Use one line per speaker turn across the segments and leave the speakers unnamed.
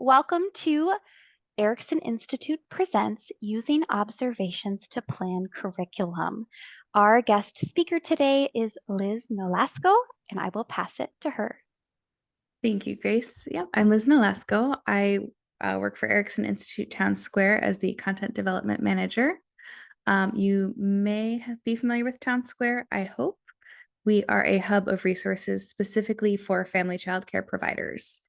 Welcome to Erikson Institute presents Using Observations to Plan Curriculum. Our guest speaker today is Lizz Nolasco, and I will pass it to her.
Thank you, Grace. Yep, I'm Lizz Nolasco. I work for Erikson Institute Town Square as the Content Development Manager. You may be familiar with Town Square, I hope. We are a hub of resources specifically for family childcare providers.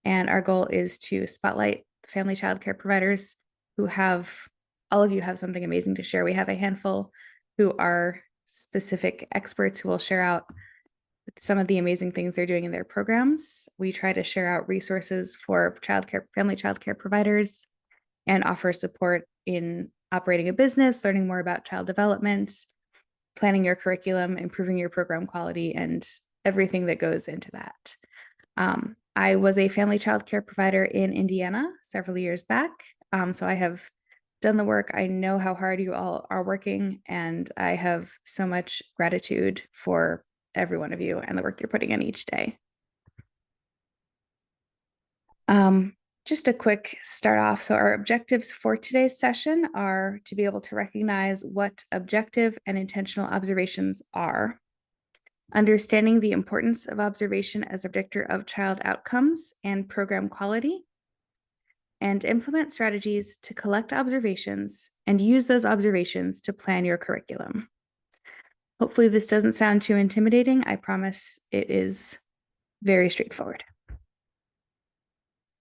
And our goal is to spotlight family childcare providers who all of you have something amazing to share. We have a handful who are specific experts who will share out some of the amazing things they're doing in their programs. We try to share out resources for family childcare providers, and offer support in operating a business, learning more about child development, planning your curriculum, improving your program quality, and everything that goes into that. I was a family childcare provider in Indiana several years back, so I have done the work. I know how hard you all are working, and I have so much gratitude for every one of you and the work you're putting in each day. Just a quick start off. So our objectives for today's session are to be able to recognize what objective and intentional observations are, understanding the importance of observation as a predictor of child outcomes and program quality, and implement strategies to collect observations and use those observations to plan your curriculum. Hopefully this doesn't sound too intimidating. I promise it is very straightforward.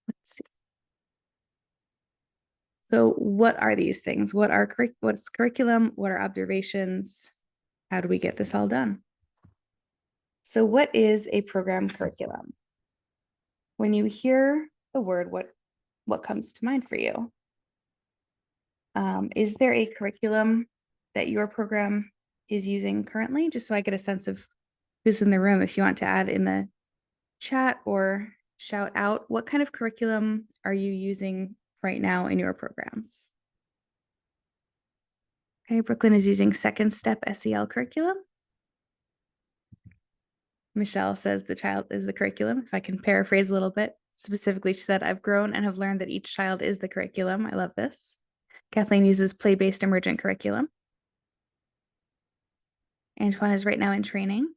Let's see. So what are these things? What's curriculum? What are observations? How do we get this all done? So what is a program curriculum? When you hear the word, what comes to mind for you? Is there a curriculum that your program is using currently? Just so I get a sense of who's in the room. If you want to add in the chat or shout out, what kind of curriculum are you using right now in your programs? Okay, Brooklyn is using Second Step SEL curriculum. Michelle says the child is the curriculum. If I can paraphrase a little bit, specifically, she said, I've grown and have learned that each child is the curriculum. I love this. Kathleen uses play-based emergent curriculum. Antoine is right now in training.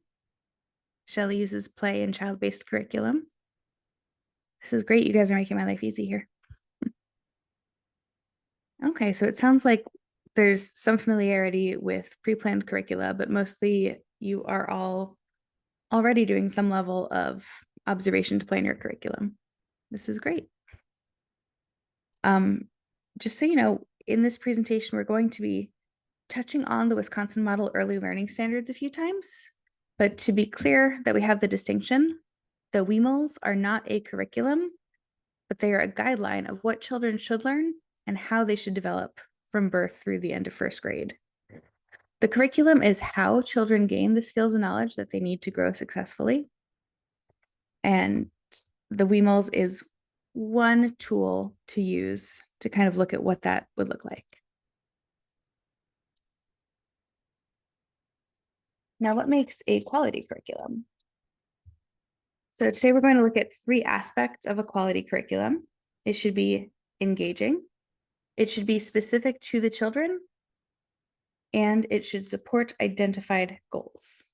Shelley uses play and child-based curriculum. This is great. You guys are making my life easy here. Okay, so it sounds like there's some familiarity with pre-planned curricula, but mostly you are all already doing some level of observation to plan your curriculum. This is great. Just so you know, in this presentation, we're going to be touching on the Wisconsin Model Early Learning Standards a few times, but to be clear that we have the distinction, the WEMLs are not a curriculum, but they are a guideline of what children should learn and how they should develop from birth through the end of first grade. The curriculum is how children gain the skills and knowledge that they need to grow successfully. And the WEMLs is one tool to use to kind of look at what that would look like. Now, what makes a quality curriculum? So today we're going to look at 3 aspects of a quality curriculum. It should be engaging, it should be specific to the children, and it should support identified goals,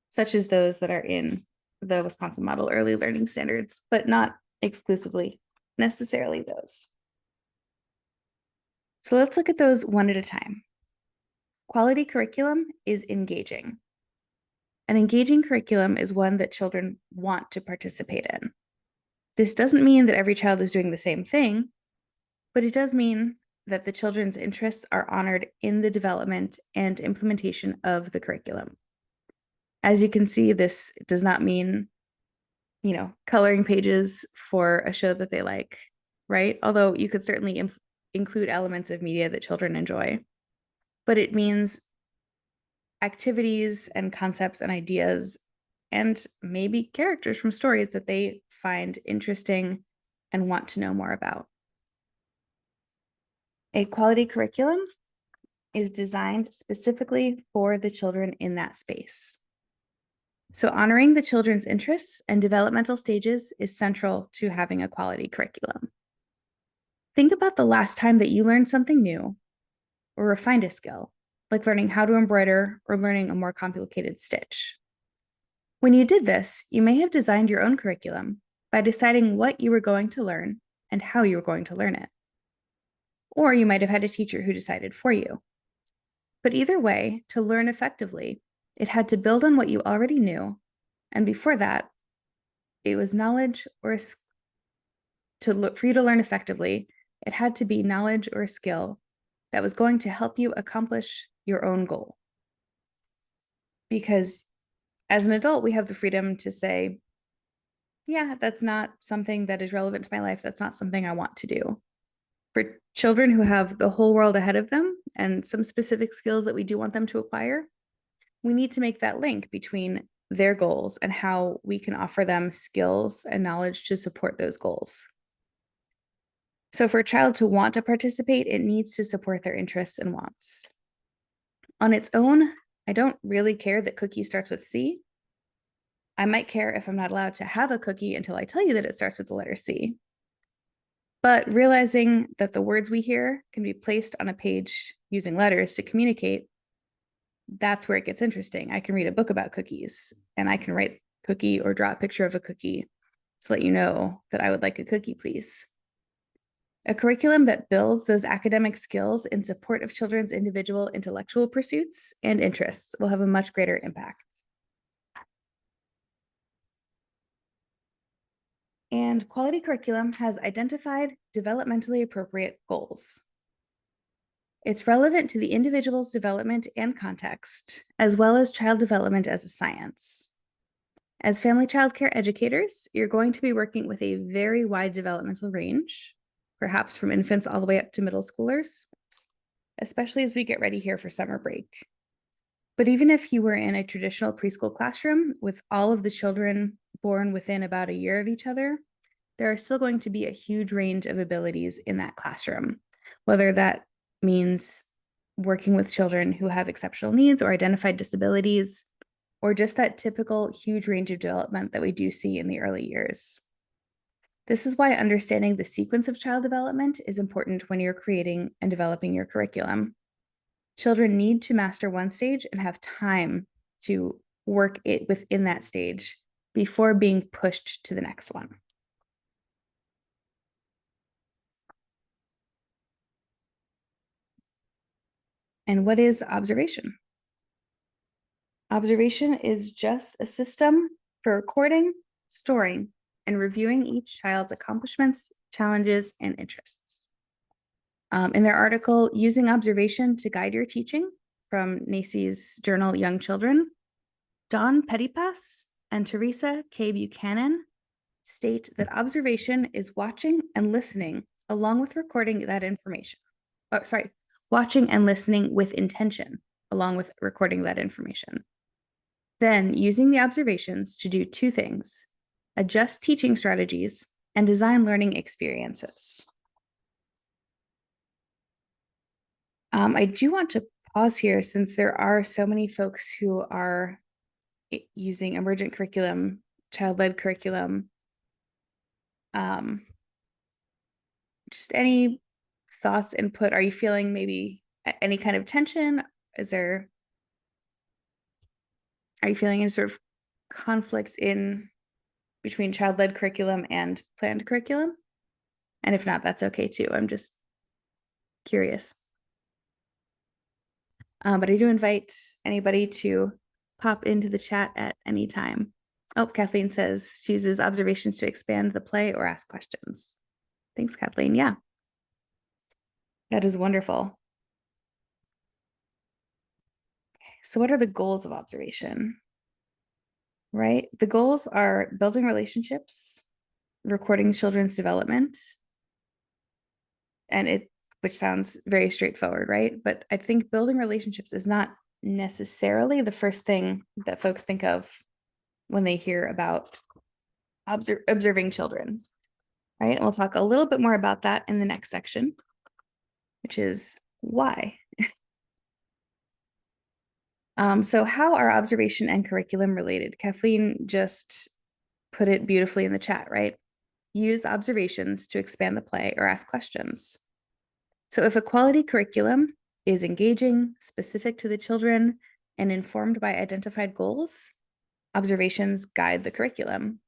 such as those that are in the Wisconsin Model Early Learning Standards, but not exclusively necessarily those. So let's look at those one at a time. Quality curriculum is engaging. An engaging curriculum is one that children want to participate in. This doesn't mean that every child is doing the same thing, but it does mean that the children's interests are honored in the development and implementation of the curriculum. As you can see, this does not mean, coloring pages for a show that they like, right? Although you could certainly include elements of media that children enjoy, but it means activities and concepts and ideas and maybe characters from stories that they find interesting and want to know more about. A quality curriculum is designed specifically for the children in that space. So honoring the children's interests and developmental stages is central to having a quality curriculum. Think about the last time that you learned something new or refined a skill, like learning how to embroider or learning a more complicated stitch. When you did this, you may have designed your own curriculum by deciding what you were going to learn and how you were going to learn it. Or you might have had a teacher who decided for you. But either way, to learn effectively, it had to build on what you already knew. And before that, it was knowledge or for you to learn effectively, it had to be knowledge or a skill that was going to help you accomplish your own goal. Because as an adult, we have the freedom to say, yeah, that's not something that is relevant to my life. That's not something I want to do. For children who have the whole world ahead of them and some specific skills that we do want them to acquire, we need to make that link between their goals and how we can offer them skills and knowledge to support those goals. So for a child to want to participate, it needs to support their interests and wants. On its own, I don't really care that cookie starts with C. I might care if I'm not allowed to have a cookie until I tell you that it starts with the letter C. But realizing that the words we hear can be placed on a page using letters to communicate, that's where it gets interesting. I can read a book about cookies and I can write cookie or draw a picture of a cookie to let you know that I would like a cookie, please. A curriculum that builds those academic skills in support of children's individual intellectual pursuits and interests will have a much greater impact. And quality curriculum has identified developmentally appropriate goals. It's relevant to the individual's development and context, as well as child development as a science. As family child care educators, you're going to be working with a very wide developmental range, perhaps from infants all the way up to middle schoolers, especially as we get ready here for summer break. But even if you were in a traditional preschool classroom with all of the children born within about a year of each other, there are still going to be a huge range of abilities in that classroom, whether that means working with children who have exceptional needs or identified disabilities, or just that typical huge range of development that we do see in the early years. This is why understanding the sequence of child development is important when you're creating and developing your curriculum. Children need to master one stage and have time to work it within that stage before being pushed to the next one. And what is observation? Observation is just a system for recording, storing, and reviewing each child's accomplishments, challenges, and interests. In their article, Using Observation to Guide Your Teaching, from NACCE's journal Young Children, Don Pettipas and Teresa K. Buchanan state that observation is watching and listening along with recording that information. Watching and listening with intention along with recording that information. Then using the observations to do two things: adjust teaching strategies and design learning experiences. I do want to pause here since there are so many folks who are using emergent curriculum, child-led curriculum. Just any thoughts, input? Are you feeling maybe any kind of tension? Are you feeling any sort of conflict between child-led curriculum and planned curriculum? And if not, that's okay too. I'm just curious. But I do invite anybody to pop into the chat at any time. Oh, Kathleen says she uses observations to expand the play or ask questions. Thanks, Kathleen. Yeah, that is wonderful. So what are the goals of observation? Right? The goals are building relationships, recording children's development, which sounds very straightforward, right? But I think building relationships is not necessarily the first thing that folks think of when they hear about observing children, right? And we'll talk a little bit more about that in the next section, which is why. So how are observation and curriculum related? Kathleen just put it beautifully in the chat, right? Use observations to expand the play or ask questions. So if a quality curriculum is engaging, specific to the children, and informed by identified goals, observations guide the curriculum.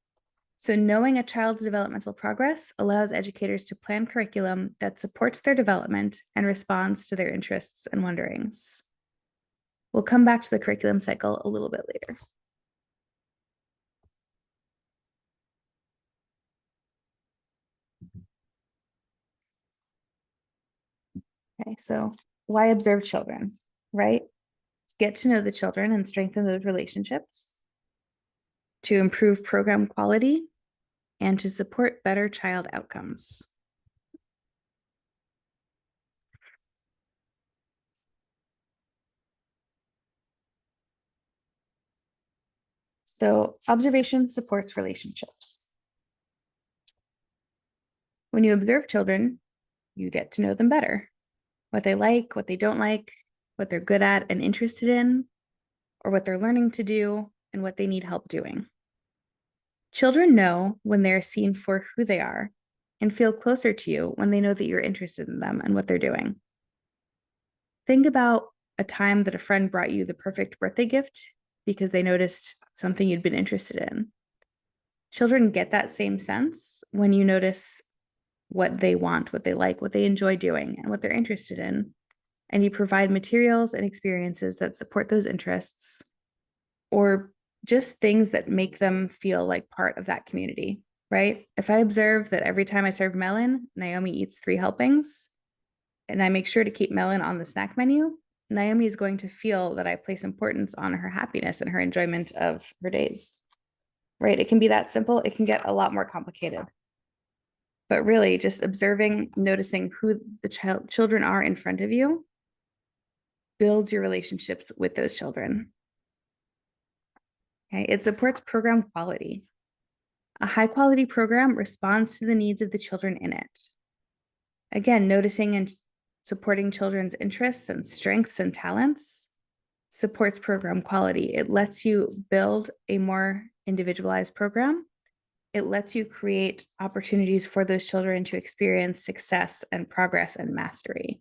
So knowing a child's developmental progress allows educators to plan curriculum that supports their development and responds to their interests and wonderings. We'll come back to the curriculum cycle a little bit later. Okay, so why observe children, right? To get to know the children and strengthen those relationships, to improve program quality, and to support better child outcomes. So observation supports relationships. When you observe children, you get to know them better. What they like, what they don't like, what they're good at and interested in, or what they're learning to do, and what they need help doing. Children know when they're seen for who they are and feel closer to you when they know that you're interested in them and what they're doing. Think about a time that a friend brought you the perfect birthday gift because they noticed something you'd been interested in. Children get that same sense when you notice what they want, what they like, what they enjoy doing, and what they're interested in. And you provide materials and experiences that support those interests, or just things that make them feel like part of that community, right? If I observe that every time I serve melon, Naomi eats 3 helpings, and I make sure to keep melon on the snack menu, Naomi is going to feel that I place importance on her happiness and her enjoyment of her days, right? It can be that simple. It can get a lot more complicated. But really, just observing, noticing who the children are in front of you builds your relationships with those children. Okay, it supports program quality. A high quality program responds to the needs of the children in it. Again, noticing and supporting children's interests and strengths and talents supports program quality. It lets you build a more individualized program. It lets you create opportunities for those children to experience success and progress and mastery.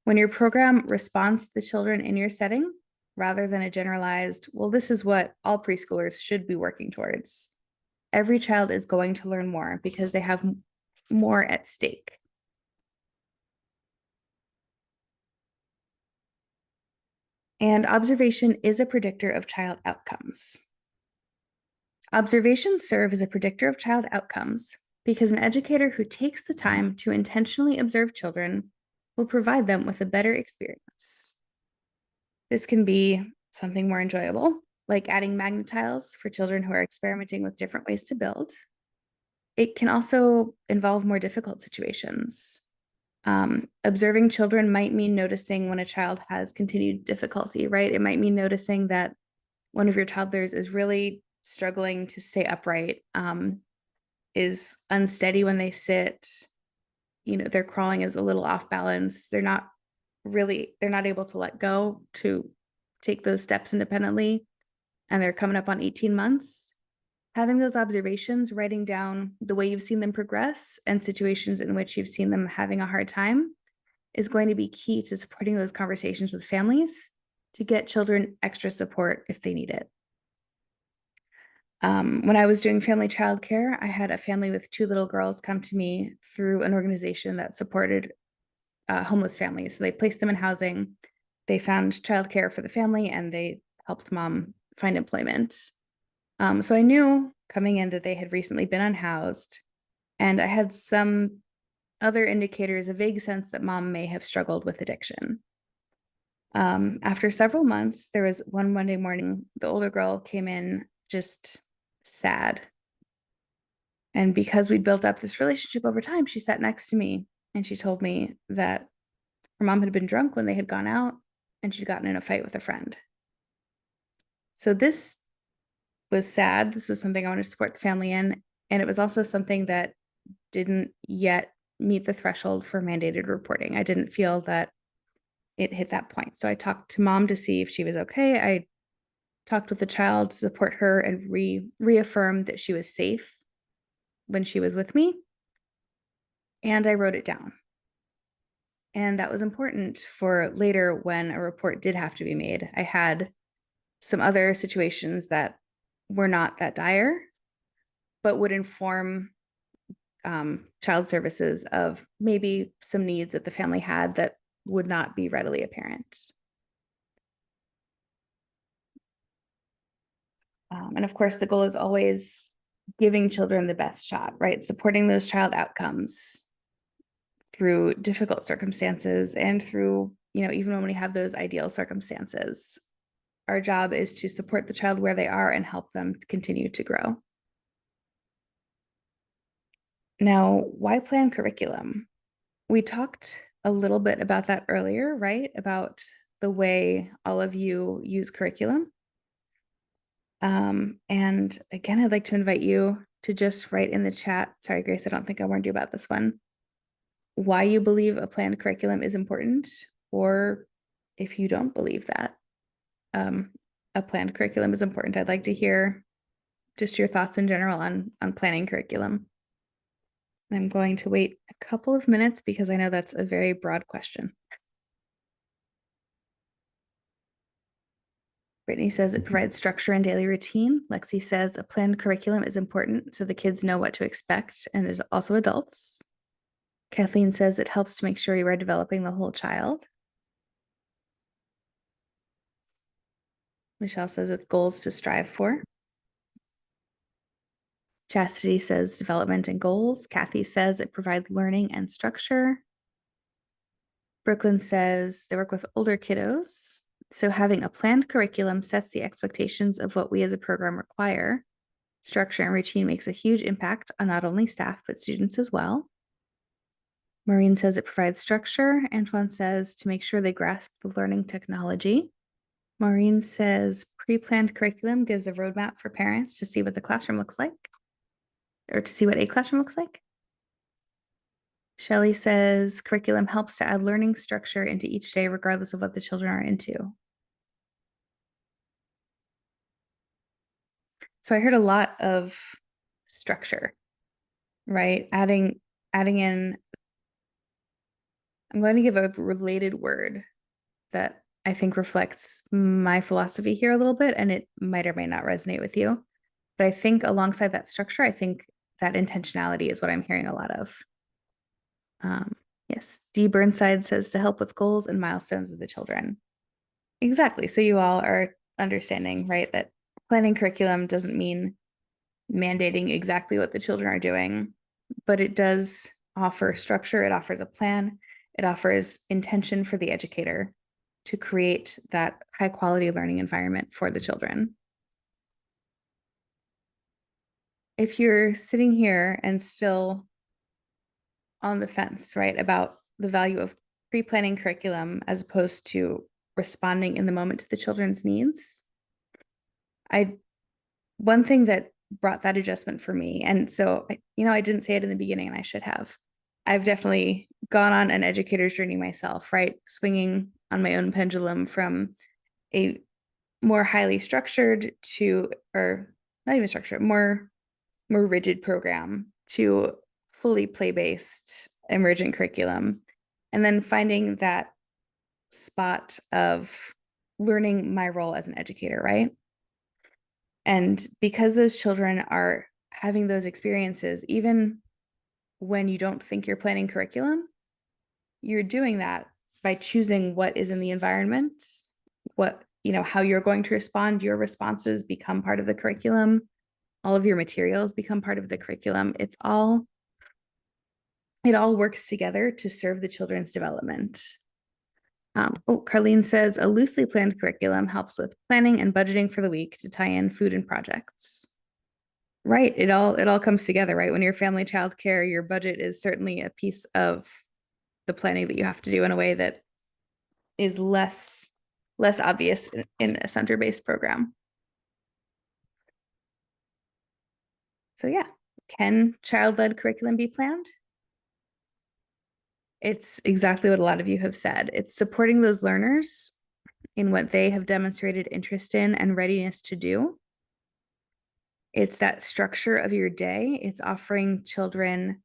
When your program responds to the children in your setting, rather than a generalized, well, this is what all preschoolers should be working towards, every child is going to learn more because they have more at stake. And observation is a predictor of child outcomes. Observations serve as a predictor of child outcomes because an educator who takes the time to intentionally observe children will provide them with a better experience. This can be something more enjoyable, like adding magnet tiles for children who are experimenting with different ways to build. It can also involve more difficult situations. Observing children might mean noticing when a child has continued difficulty, right? It might mean noticing that one of your toddlers is really struggling to stay upright, is unsteady when they sit, their crawling is a little off balance. They're not able to let go to take those steps independently, and they're coming up on 18 months. Having those observations, writing down the way you've seen them progress and situations in which you've seen them having a hard time is going to be key to supporting those conversations with families to get children extra support if they need it. When I was doing family childcare, I had a family with 2 little girls come to me through an organization that supported homeless families. So they placed them in housing, they found childcare for the family, and they helped mom find employment. So I knew coming in that they had recently been unhoused, and I had some other indicators, a vague sense that mom may have struggled with addiction. After several months, there was one Monday morning, the older girl came in just sad. And because we built up this relationship over time, she sat next to me and she told me that her mom had been drunk when they had gone out and she'd gotten in a fight with a friend. So this was sad. This was something I wanted to support the family in. And it was also something that didn't yet meet the threshold for mandated reporting. I didn't feel that it hit that point. So I talked to mom to see if she was okay. I talked with the child to support her and reaffirm that she was safe. when she was with me, and I wrote it down. And that was important for later when a report did have to be made. I had some other situations that were not that dire, but would inform child services of maybe some needs that the family had that would not be readily apparent. And of course, the goal is always giving children the best shot, right? Supporting those child outcomes through difficult circumstances and through, even when we have those ideal circumstances. Our job is to support the child where they are and help them continue to grow. Now, why plan curriculum? We talked a little bit about that earlier, right? About the way all of you use curriculum. And again, I'd like to invite you to just write in the chat. Sorry, Grace, I don't think I warned you about this one. Why you believe a planned curriculum is important, or if you don't believe that a planned curriculum is important. I'd like to hear just your thoughts in general on planning curriculum. I'm going to wait a couple of minutes because I know that's a very broad question. Brittany says it provides structure and daily routine. Lexi says a planned curriculum is important so the kids know what to expect, and also adults. Kathleen says it helps to make sure you are developing the whole child. Michelle says it's goals to strive for. Chastity says development and goals. Kathy says it provides learning and structure. Brooklyn says they work with older kiddos. So having a planned curriculum sets the expectations of what we as a program require. Structure and routine makes a huge impact on not only staff, but students as well. Maureen says it provides structure. Antoine says to make sure they grasp the learning technology. Maureen says pre-planned curriculum gives a roadmap for parents to see what the classroom looks like, or to see what a classroom looks like. Shelley says curriculum helps to add learning structure into each day, regardless of what the children are into. So I heard a lot of structure, right? Adding in, I'm going to give a related word that I think reflects my philosophy here a little bit, and it might or may not resonate with you. But I think alongside that structure, I think that intentionality is what I'm hearing a lot of. Yes, Dee Burnside says to help with goals and milestones of the children. Exactly. So you all are understanding, right, that planning curriculum doesn't mean mandating exactly what the children are doing, but it does offer structure. It offers a plan. It offers intention for the educator to create that high quality learning environment for the children. If you're sitting here and still on the fence, right, about the value of pre-planning curriculum as opposed to responding in the moment to the children's needs, one thing that brought that adjustment for me, and so I didn't say it in the beginning and I should have. I've definitely gone on an educator's journey myself, right? Swinging on my own pendulum from a more highly structured to, or not even structured, more rigid program to fully play-based emergent curriculum. And then finding that spot of learning my role as an educator, right? And because those children are having those experiences, even when you don't think you're planning curriculum, you're doing that by choosing what is in the environment, how you're going to respond. Your responses become part of the curriculum. All of your materials become part of the curriculum. It all works together to serve the children's development. Carlene says a loosely planned curriculum helps with planning and budgeting for the week to tie in food and projects. Right. It all comes together, right? When you're family childcare, your budget is certainly a piece of the planning that you have to do in a way that is less obvious in a center-based program. So yeah, can child-led curriculum be planned? It's exactly what a lot of you have said. It's supporting those learners in what they have demonstrated interest in and readiness to do. It's that structure of your day. It's offering children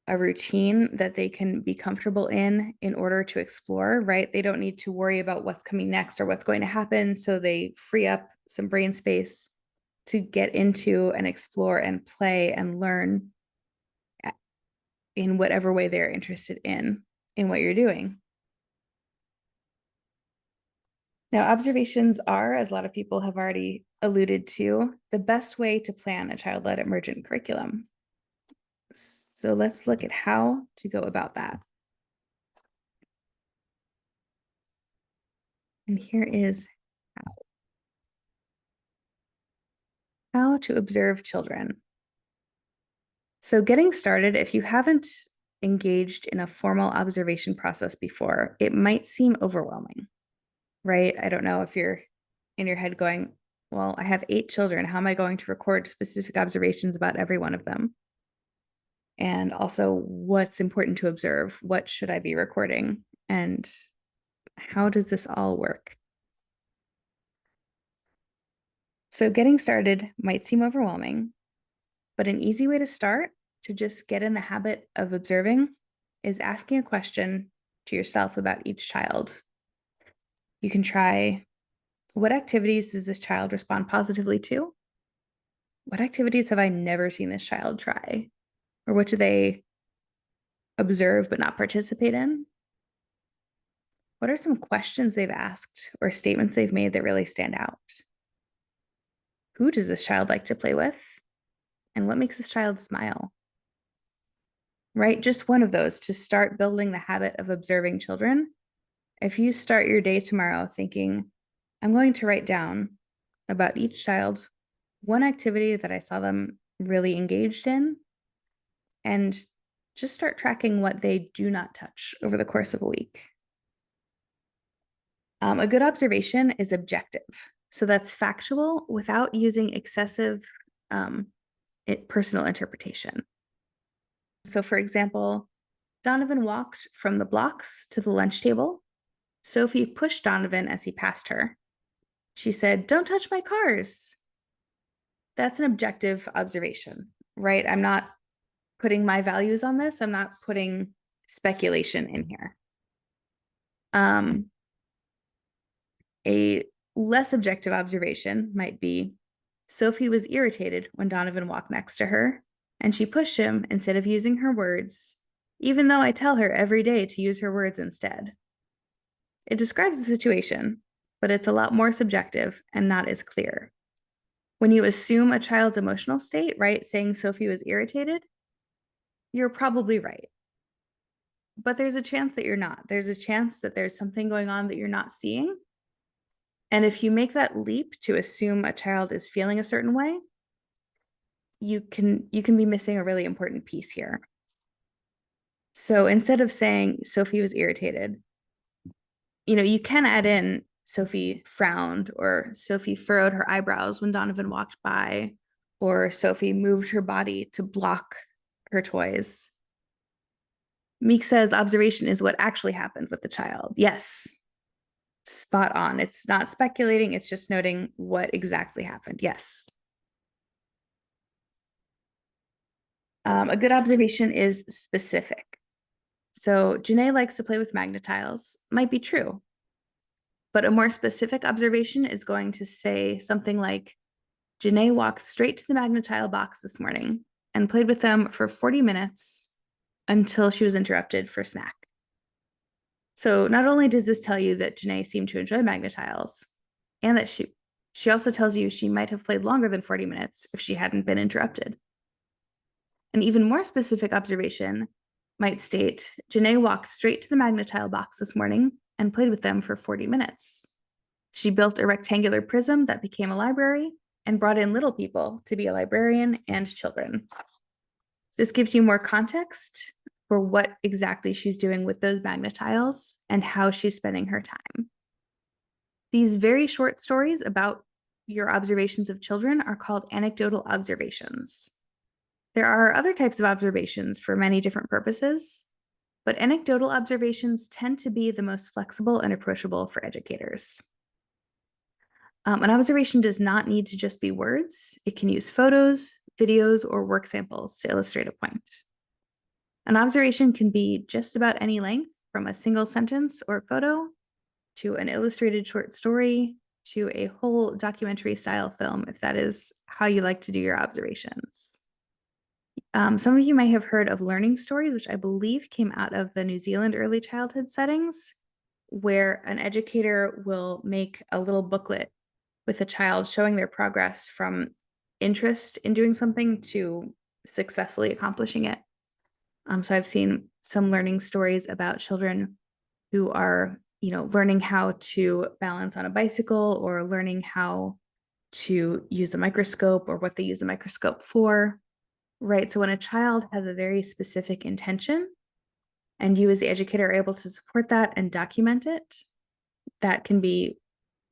a routine that they can be comfortable in order to explore, right? They don't need to worry about what's coming next or what's going to happen. So they free up some brain space to get into and explore and play and learn in whatever way they're interested in what you're doing. Now, observations are, as a lot of people have already alluded to, the best way to plan a child-led emergent curriculum. So let's look at how to go about that. And here is how to observe children. So getting started, if you haven't engaged in a formal observation process before, it might seem overwhelming, right? I don't know if you're in your head going, well, I have 8 children. How am I going to record specific observations about every one of them? And also, what's important to observe? What should I be recording? And how does this all work? So getting started might seem overwhelming, but an easy way to start to just get in the habit of observing is asking a question to yourself about each child. You can try, what activities does this child respond positively to? What activities have I never seen this child try? Or what do they observe but not participate in? What are some questions they've asked or statements they've made that really stand out? Who does this child like to play with? And what makes this child smile? Right? Just one of those to start building the habit of observing children. If you start your day tomorrow thinking, I'm going to write down about each child one activity that I saw them really engaged in, and just start tracking what they do not touch over the course of a week. A good observation is objective. So that's factual without using excessive personal interpretation. So for example, Donovan walked from the blocks to the lunch table. Sophie pushed Donovan as he passed her. She said, "Don't touch my cars." That's an objective observation, right? I'm not putting my values on this. I'm not putting speculation in here. A less objective observation might be Sophie was irritated when Donovan walked next to her, and she pushed him instead of using her words, even though I tell her every day to use her words instead. It describes the situation, but it's a lot more subjective and not as clear. When you assume a child's emotional state, right, saying Sophie was irritated, you're probably right. But there's a chance that you're not. There's a chance that there's something going on that you're not seeing. And if you make that leap to assume a child is feeling a certain way, you can be missing a really important piece here. So instead of saying Sophie was irritated, you can add in Sophie frowned, or Sophie furrowed her eyebrows when Donovan walked by, or Sophie moved her body to block her toys. Meek says observation is what actually happened with the child. Yes, spot on. It's not speculating, it's just noting what exactly happened. Yes. A good observation is specific. So Janae likes to play with magnetiles, might be true. But a more specific observation is going to say something like, Janae walked straight to the magnetile box this morning and played with them for 40 minutes until she was interrupted for snack. So not only does this tell you that Janae seemed to enjoy magnetiles, and that she also tells you she might have played longer than 40 minutes if she hadn't been interrupted. An even more specific observation might state, Janae walked straight to the magnetile box this morning and played with them for 40 minutes. She built a rectangular prism that became a library and brought in little people to be a librarian and children. This gives you more context for what exactly she's doing with those magnetiles and how she's spending her time. These very short stories about your observations of children are called anecdotal observations. There are other types of observations for many different purposes, but anecdotal observations tend to be the most flexible and approachable for educators. An observation does not need to just be words. It can use photos, videos, or work samples to illustrate a point. An observation can be just about any length, from a single sentence or photo to an illustrated short story to a whole documentary style film, if that is how you like to do your observations. Some of you might have heard of learning stories, which I believe came out of the New Zealand early childhood settings, where an educator will make a little booklet with a child showing their progress from interest in doing something to successfully accomplishing it. So I've seen some learning stories about children who are, learning how to balance on a bicycle or learning how to use a microscope or what they use a microscope for, right? So when a child has a very specific intention and you as the educator are able to support that and document it, that can be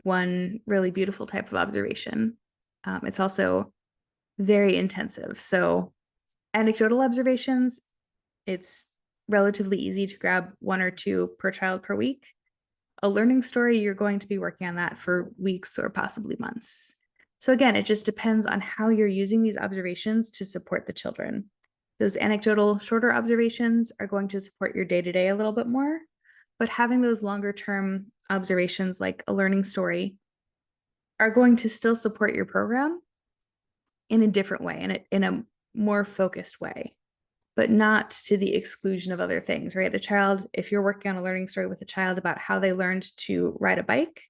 one really beautiful type of observation. It's also very intensive. So anecdotal observations, it's relatively easy to grab 1 or 2 per child per week. A learning story, you're going to be working on that for weeks or possibly months. So again, it just depends on how you're using these observations to support the children. Those anecdotal, shorter observations are going to support your day-to-day a little bit more, but having those longer-term observations like a learning story are going to still support your program in a different way, in a more focused way, but not to the exclusion of other things, right? A child, if you're working on a learning story with a child about how they learned to ride a bike,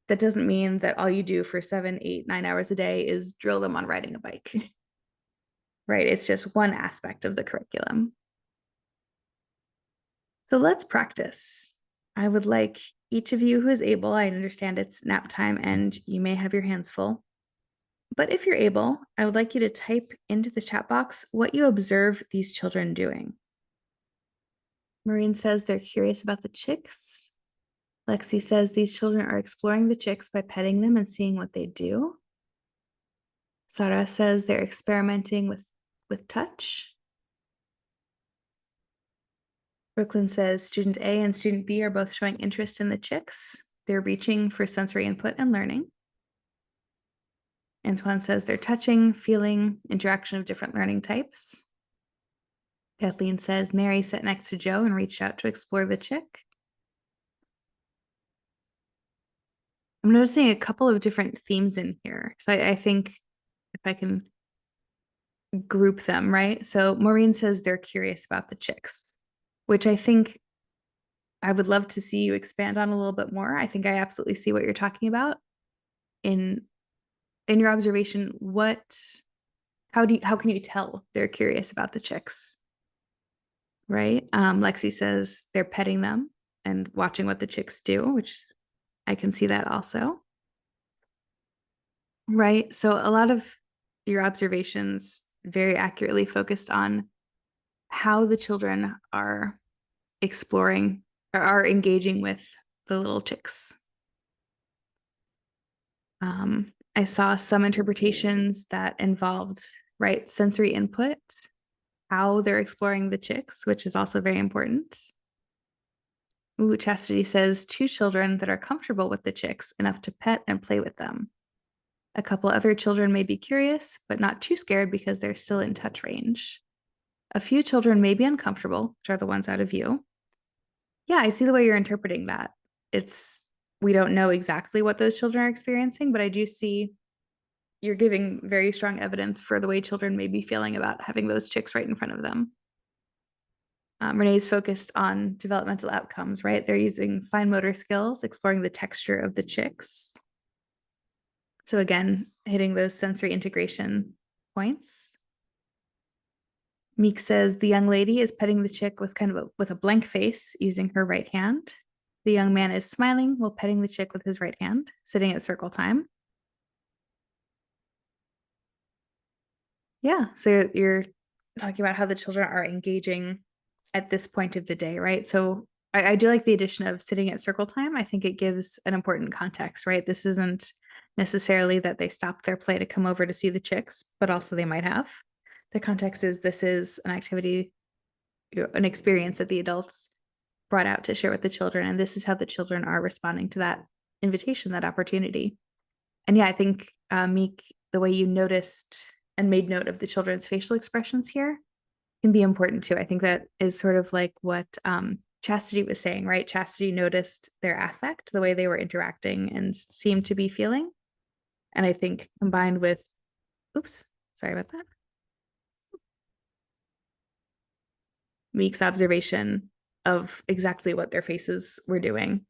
that doesn't mean that all you do for 7, 8, 9 hours a day is drill them on riding a bike, right? It's just one aspect of the curriculum. So let's practice. I would like each of you who is able, I understand it's nap time and you may have your hands full, but if you're able, I would like you to type into the chat box what you observe these children doing. Maureen says they're curious about the chicks. Lexi says these children are exploring the chicks by petting them and seeing what they do. Sarah says they're experimenting with touch. Brooklyn says student A and student B are both showing interest in the chicks. They're reaching for sensory input and learning. Antoine says they're touching, feeling, interaction of different learning types. Kathleen says Mary sat next to Joe and reached out to explore the chick. I'm noticing a couple of different themes in here. So I think if I can group them, right? So Maureen says they're curious about the chicks, which I think I would love to see you expand on a little bit more. I think I absolutely see what you're talking about. In your observation, how can you tell they're curious about the chicks? Right? Lexi says they're petting them and watching what the chicks do, which I can see that also. Right? So a lot of your observations very accurately focused on how the children are exploring or are engaging with the little chicks. I saw some interpretations that involved, right, sensory input, how they're exploring the chicks, which is also very important. Ooh, Chastity says 2 children that are comfortable with the chicks enough to pet and play with them. A couple other children may be curious, but not too scared because they're still in touch range. A few children may be uncomfortable, which are the ones out of view. Yeah, I see the way you're interpreting that. We don't know exactly what those children are experiencing, but I do see you're giving very strong evidence for the way children may be feeling about having those chicks right in front of them. Renee's focused on developmental outcomes, right? They're using fine motor skills, exploring the texture of the chicks. So again, hitting those sensory integration points. Meek says the young lady is petting the chick with with a blank face using her right hand. The young man is smiling while petting the chick with his right hand, sitting at circle time. Yeah, so you're talking about how the children are engaging at this point of the day, right? So I do like the addition of sitting at circle time. I think it gives an important context, right? This isn't necessarily that they stopped their play to come over to see the chicks, but also they might have. The context is this is an activity, an experience that the adults brought out to share with the children, and this is how the children are responding to that invitation, that opportunity. And yeah, I think Meek, the way you noticed and made note of the children's facial expressions here can be important too. I think that is sort of like what Chastity was saying, right? Chastity noticed their affect, the way they were interacting and seemed to be feeling. And I think combined with, oops, sorry about that. Meek's observation of exactly what their faces were doing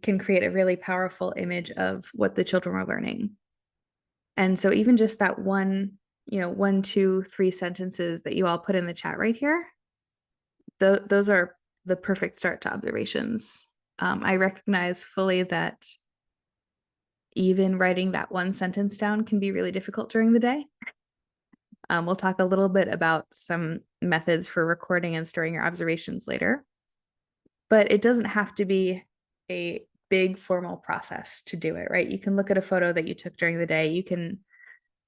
can create a really powerful image of what the children were learning. And so even just that one, 1, 2, 3 sentences that you all put in the chat right here, those are the perfect start to observations. I recognize fully that even writing that one sentence down can be really difficult during the day. We'll talk a little bit about some methods for recording and storing your observations later, but it doesn't have to be a big formal process to do it, right? You can look at a photo that you took during the day. You can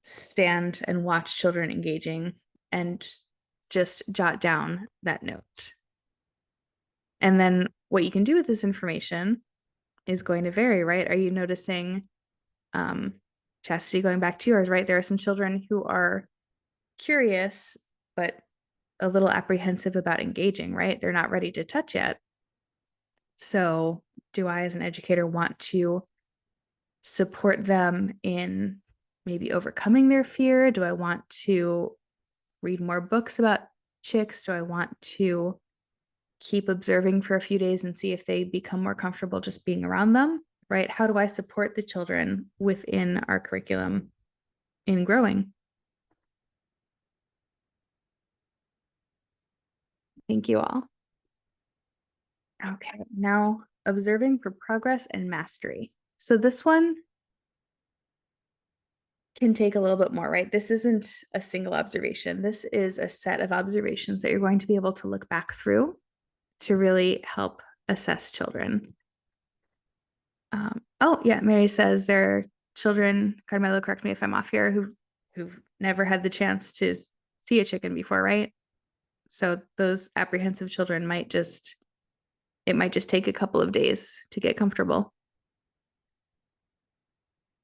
stand and watch children engaging and just jot down that note. And then what you can do with this information is going to vary, right? Are you noticing Chastity, going back to yours, right? There are some children who are curious, but a little apprehensive about engaging, right? They're not ready to touch yet. So do I, as an educator, want to support them in maybe overcoming their fear? Do I want to read more books about chicks? Do I want to keep observing for a few days and see if they become more comfortable just being around them, right? How do I support the children within our curriculum in growing? Thank you all. Okay, now observing for progress and mastery. So this one can take a little bit more, right? This isn't a single observation. This is a set of observations that you're going to be able to look back through to really help assess children. Oh yeah, Mary says there are children, Carmelo, correct me if I'm off here, who've never had the chance to see a chicken before, right? So those apprehensive children might just take a couple of days to get comfortable.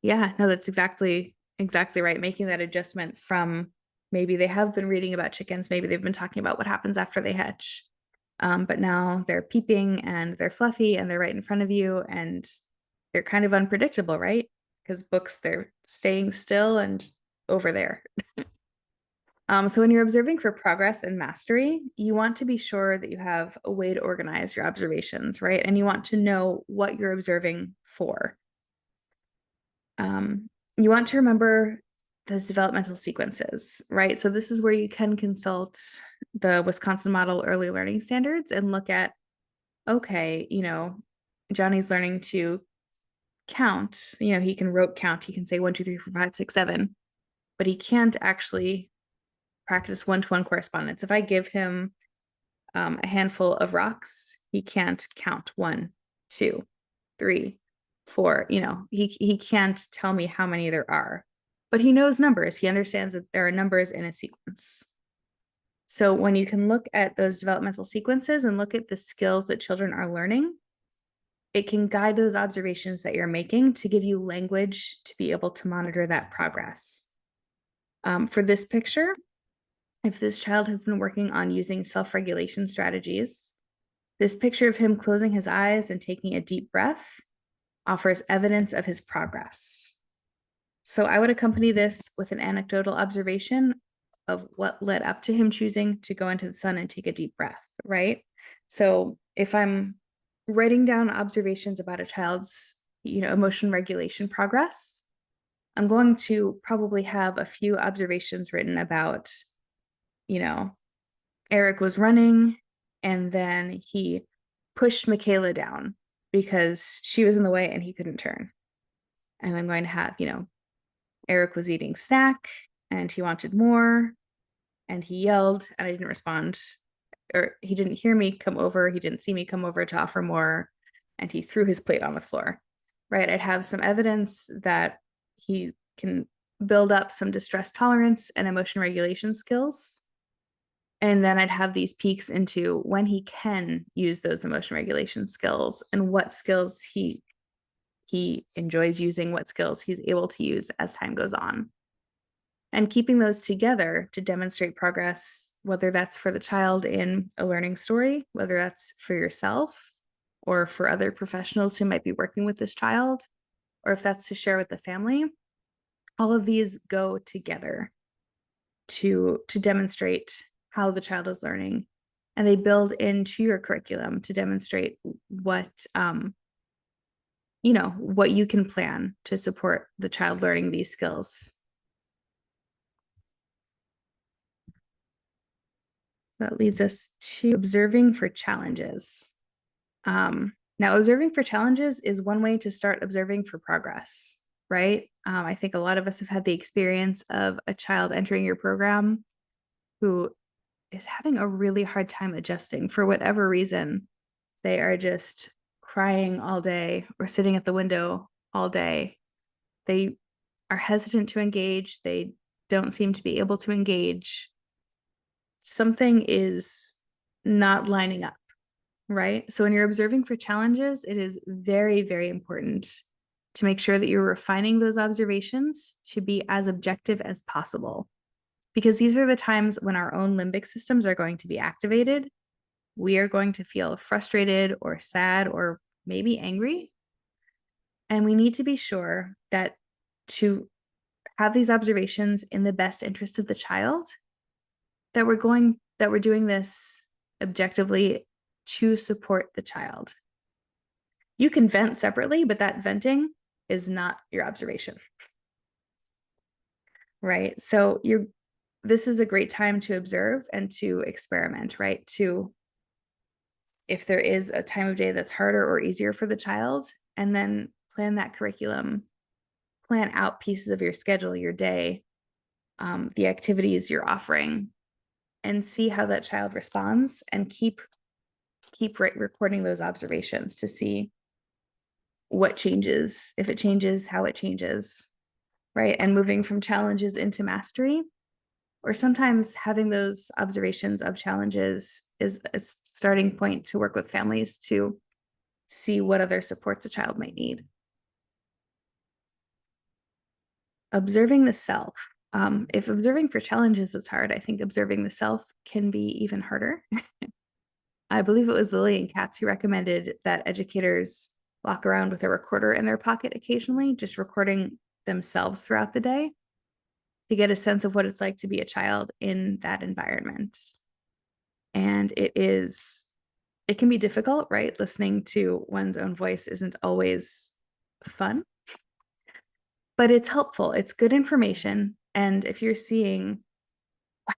Yeah, no, that's exactly right. Making that adjustment from maybe they have been reading about chickens, maybe they've been talking about what happens after they hatch. But now they're peeping and they're fluffy and they're right in front of you and they're kind of unpredictable, right? Because books, they're staying still and over there. So when you're observing for progress and mastery, you want to be sure that you have a way to organize your observations, right? And you want to know what you're observing for. You want to remember those developmental sequences, right? So this is where you can consult the Wisconsin Model Early Learning Standards and look at, okay, Johnny's learning to count. He can rote count. He can say 1, 2, 3, 4, 5, 6, 7, but he can't actually practice one-to-one correspondence. If I give him a handful of rocks, he can't count 1, 2, 3, 4. He can't tell me how many there are, but he knows numbers. He understands that there are numbers in a sequence. So when you can look at those developmental sequences and look at the skills that children are learning, it can guide those observations that you're making to give you language to be able to monitor that progress. For this picture, if this child has been working on using self-regulation strategies, this picture of him closing his eyes and taking a deep breath offers evidence of his progress. So I would accompany this with an anecdotal observation of what led up to him choosing to go into the sun and take a deep breath, right? So if I'm writing down observations about a child's, emotion regulation progress, I'm going to probably have a few observations written about, Eric was running and then he pushed Michaela down because she was in the way and he couldn't turn. And I'm going to have, Eric was eating snack and he wanted more and he yelled and I didn't respond, or he didn't hear me come over. He didn't see me come over to offer more and he threw his plate on the floor, right? I'd have some evidence that he can build up some distress tolerance and emotion regulation skills. And then I'd have these peeks into when he can use those emotion regulation skills and what skills he he enjoys using, what skills he's able to use as time goes on. And keeping those together to demonstrate progress, whether that's for the child in a learning story, whether that's for yourself or for other professionals who might be working with this child, or if that's to share with the family, all of these go together to demonstrate how the child is learning, and they build into your curriculum to demonstrate what what you can plan to support the child learning these skills. That leads us to observing for challenges. Now, observing for challenges is one way to start observing for progress, right? I think a lot of us have had the experience of a child entering your program who is having a really hard time adjusting for whatever reason. They are just crying all day or sitting at the window all day. They are hesitant to engage. They don't seem to be able to engage. Something is not lining up, right? So when you're observing for challenges, it is very, very important to make sure that you're refining those observations to be as objective as possible, because these are the times when our own limbic systems are going to be activated. We are going to feel frustrated or sad or maybe angry. And we need to be sure that to have these observations in the best interest of the child, that we're doing this objectively to support the child. You can vent separately, but that venting is not your observation. Right? So this is a great time to observe and to experiment, right? If there is a time of day that's harder or easier for the child, and then plan that curriculum, plan out pieces of your schedule, your day, the activities you're offering, and see how that child responds, and keep recording those observations to see what changes, if it changes, how it changes, right? And moving from challenges into mastery, or sometimes having those observations of challenges is a starting point to work with families to see what other supports a child might need. Observing the self. If observing for challenges is hard, I think observing the self can be even harder. I believe it was Lillian Katz who recommended that educators walk around with a recorder in their pocket occasionally, just recording themselves throughout the day to get a sense of what it's like to be a child in that environment. And it can be difficult, right? Listening to one's own voice isn't always fun, but it's helpful. It's good information. And if you're seeing,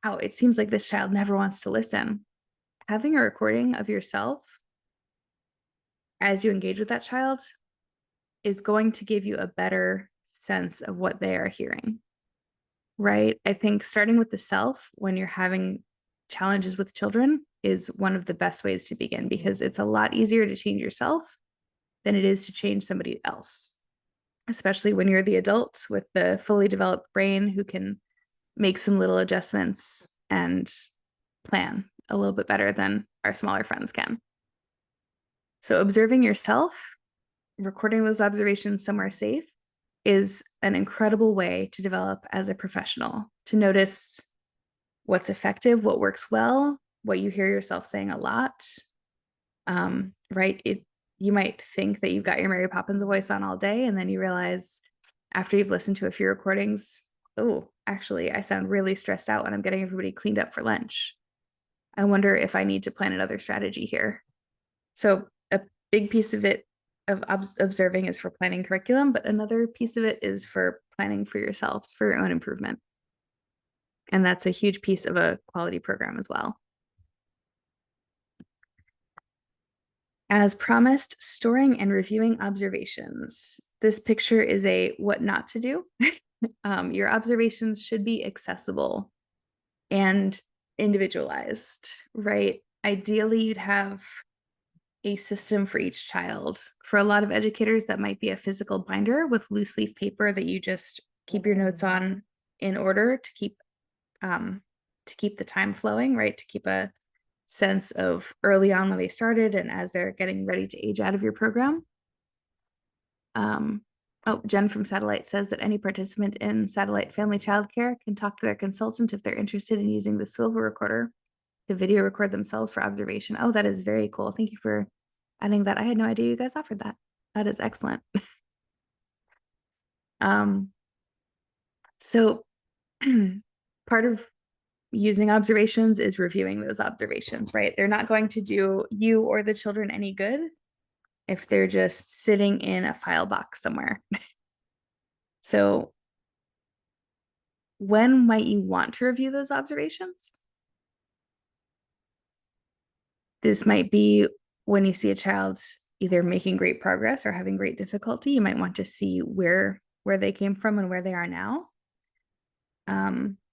wow, it seems like this child never wants to listen, having a recording of yourself as you engage with that child is going to give you a better sense of what they are hearing, right? I think starting with the self when you're having challenges with children is one of the best ways to begin, because it's a lot easier to change yourself than it is to change somebody else, especially when you're the adult with the fully developed brain who can make some little adjustments and plan a little bit better than our smaller friends can. So observing yourself, recording those observations somewhere safe, is an incredible way to develop as a professional, to notice what's effective, what works well, what you hear yourself saying a lot. Right? You might think that you've got your Mary Poppins voice on all day, and then you realize after you've listened to a few recordings, oh, actually, I sound really stressed out when I'm getting everybody cleaned up for lunch. I wonder if I need to plan another strategy here. So a big piece of it of observing is for planning curriculum, but another piece of it is for planning for yourself, for your own improvement. And that's a huge piece of a quality program as well. As promised, storing and reviewing observations. This picture is a what not to do. Your observations should be accessible and individualized, right? Ideally, you'd have a system for each child. For a lot of educators, that might be a physical binder with loose leaf paper that you just keep your notes on in order to keep the time flowing, right? To keep a sense of early on when they started and as they're getting ready to age out of your program. Oh, Jen from Satellite says that any participant in Satellite Family Childcare can talk to their consultant if they're interested in using the silver recorder to video record themselves for observation. Oh, that is very cool. Thank you for adding that. I had no idea you guys offered that. That is excellent. So part of using observations is reviewing those observations, right? They're not going to do you or the children any good if they're just sitting in a file box somewhere. So when might you want to review those observations? This might be when you see a child either making great progress or having great difficulty. You might want to see where they came from and where they are now.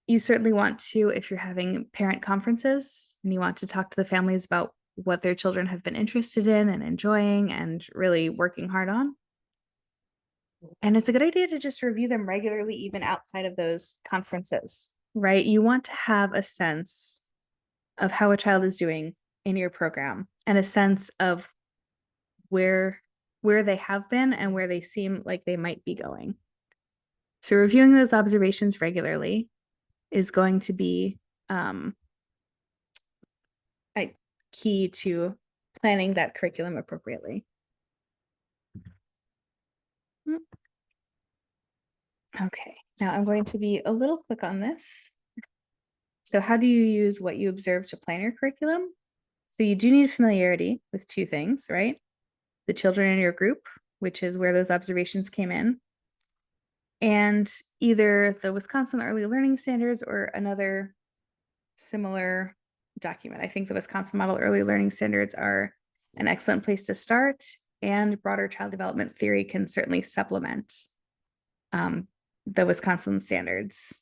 You certainly want to, if you're having parent conferences and you want to talk to the families about what their children have been interested in and enjoying and really working hard on. And it's a good idea to just review them regularly, even outside of those conferences, right? You want to have a sense of how a child is doing in your program and a sense of where they have been and where they seem like they might be going. So reviewing those observations regularly is going to be a key to planning that curriculum appropriately. Okay, now I'm going to be a little quick on this. So how do you use what you observe to plan your curriculum? So you do need familiarity with two things, right? The children in your group, which is where those observations came in, and either the Wisconsin Early Learning Standards or another similar document. I think the Wisconsin Model Early Learning Standards are an excellent place to start, and broader child development theory can certainly supplement the Wisconsin standards.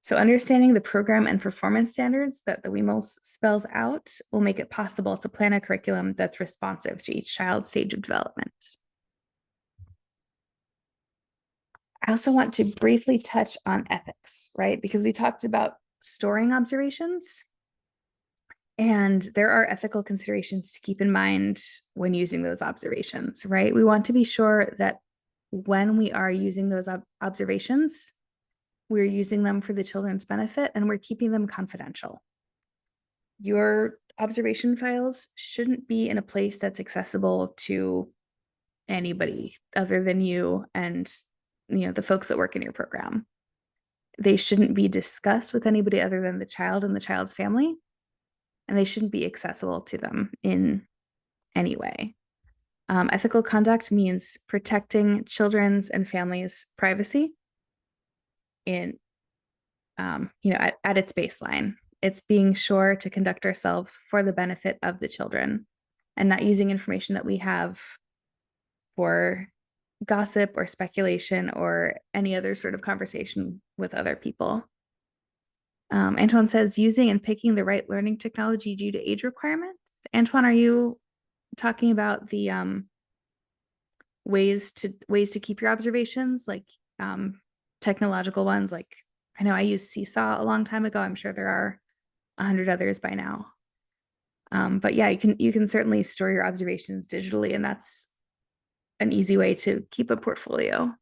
So understanding the program and performance standards that the WEMLS spells out will make it possible to plan a curriculum that's responsive to each child's stage of development. I also want to briefly touch on ethics, right? Because we talked about storing observations, and there are ethical considerations to keep in mind when using those observations, right? We want to be sure that when we are using those observations, we're using them for the children's benefit and we're keeping them confidential. Your observation files shouldn't be in a place that's accessible to anybody other than you and the folks that work in your program. They shouldn't be discussed with anybody other than the child and the child's family, and they shouldn't be accessible to them in any way. Ethical conduct means protecting children's and families' privacy in, at its baseline. It's being sure to conduct ourselves for the benefit of the children and not using information that we have for gossip or speculation or any other sort of conversation with other people. Antoine says using and picking the right learning technology due to age requirements. Antoine, are you talking about the ways to keep your observations, like technological ones? Like I know I used Seesaw a long time ago. I'm sure there are 100 others by now. But yeah, you can certainly store your observations digitally, and that's an easy way to keep a portfolio.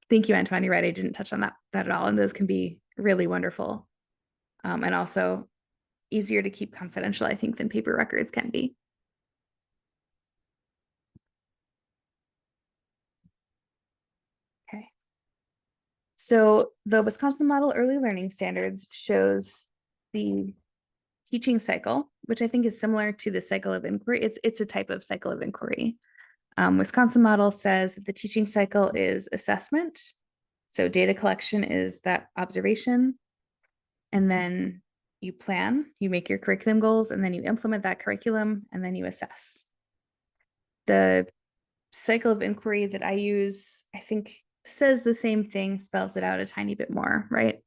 Thank you, Antoine. You're right. I didn't touch on that at all. And those can be really wonderful. And also easier to keep confidential, I think, than paper records can be. Okay. So the Wisconsin Model Early Learning Standards shows the teaching cycle, which I think is similar to the cycle of inquiry. It's a type of cycle of inquiry. Wisconsin model says that the teaching cycle is assessment. So data collection is that observation. And then you plan, you make your curriculum goals, and then you implement that curriculum, and then you assess. The cycle of inquiry that I use, I think, says the same thing, spells it out a tiny bit more, right?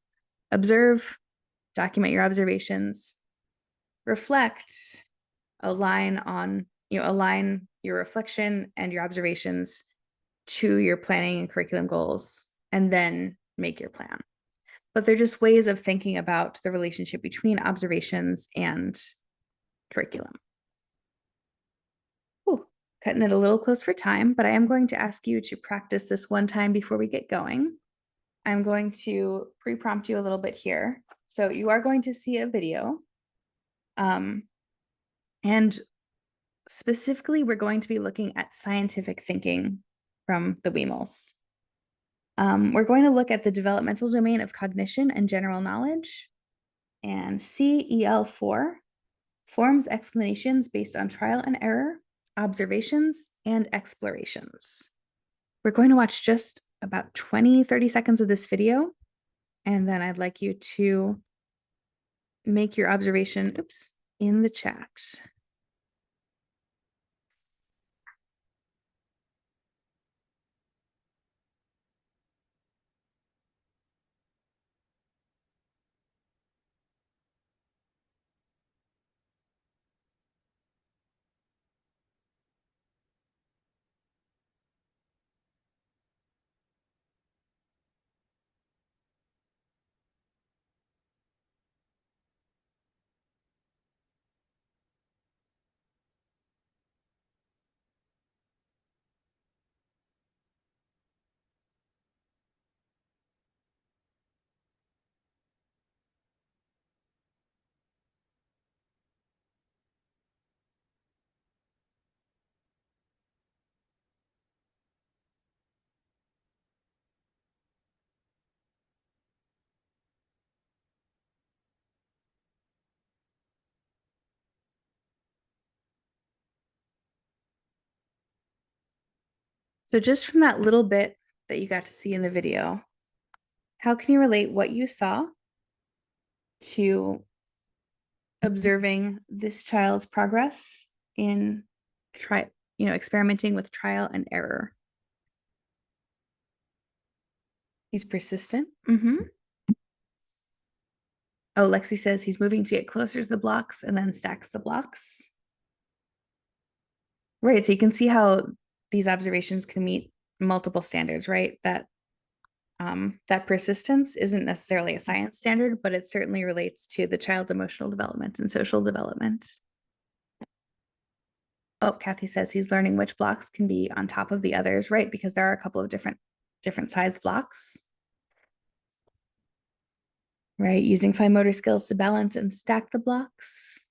Observe, document your observations, reflect, align your reflection and your observations to your planning and curriculum goals, and then make your plan. But they're just ways of thinking about the relationship between observations and curriculum. Ooh, cutting it a little close for time, but I am going to ask you to practice this one time before we get going. I'm going to pre-prompt you a little bit here. So you are going to see a video. And specifically, we're going to be looking at scientific thinking from the Weimels. We're going to look at the developmental domain of cognition and general knowledge. And CEL4 forms explanations based on trial and error, observations, and explorations. We're going to watch just about 20-30 seconds of this video, and then I'd like you to make your observation, in the chat. So just from that little bit that you got to see in the video, how can you relate what you saw to observing this child's progress in experimenting with trial and error? He's persistent. Oh, Lexi says he's moving to get closer to the blocks and then stacks the blocks. Right, so you can see how these observations can meet multiple standards, right? That persistence isn't necessarily a science standard, but it certainly relates to the child's emotional development and social development. Oh, Kathy says he's learning which blocks can be on top of the others, right? Because there are a couple of different size blocks. Right, using fine motor skills to balance and stack the blocks.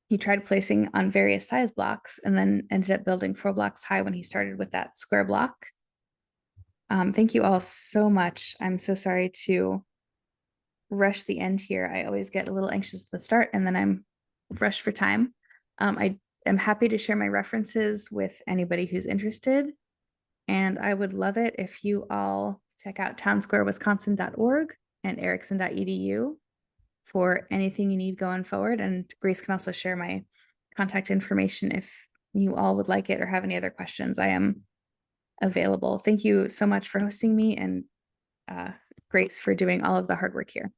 He tried placing on various size blocks and then ended up building 4 blocks high when he started with that square block. Thank you all so much. I'm so sorry to rush the end here. I always get a little anxious at the start and then I'm rushed for time. I am happy to share my references with anybody who's interested. And I would love it if you all check out townsquarewisconsin.org and erikson.edu for anything you need going forward. And Grace can also share my contact information if you all would like it or have any other questions. I am available. Thank you so much for hosting me, and Grace for doing all of the hard work here.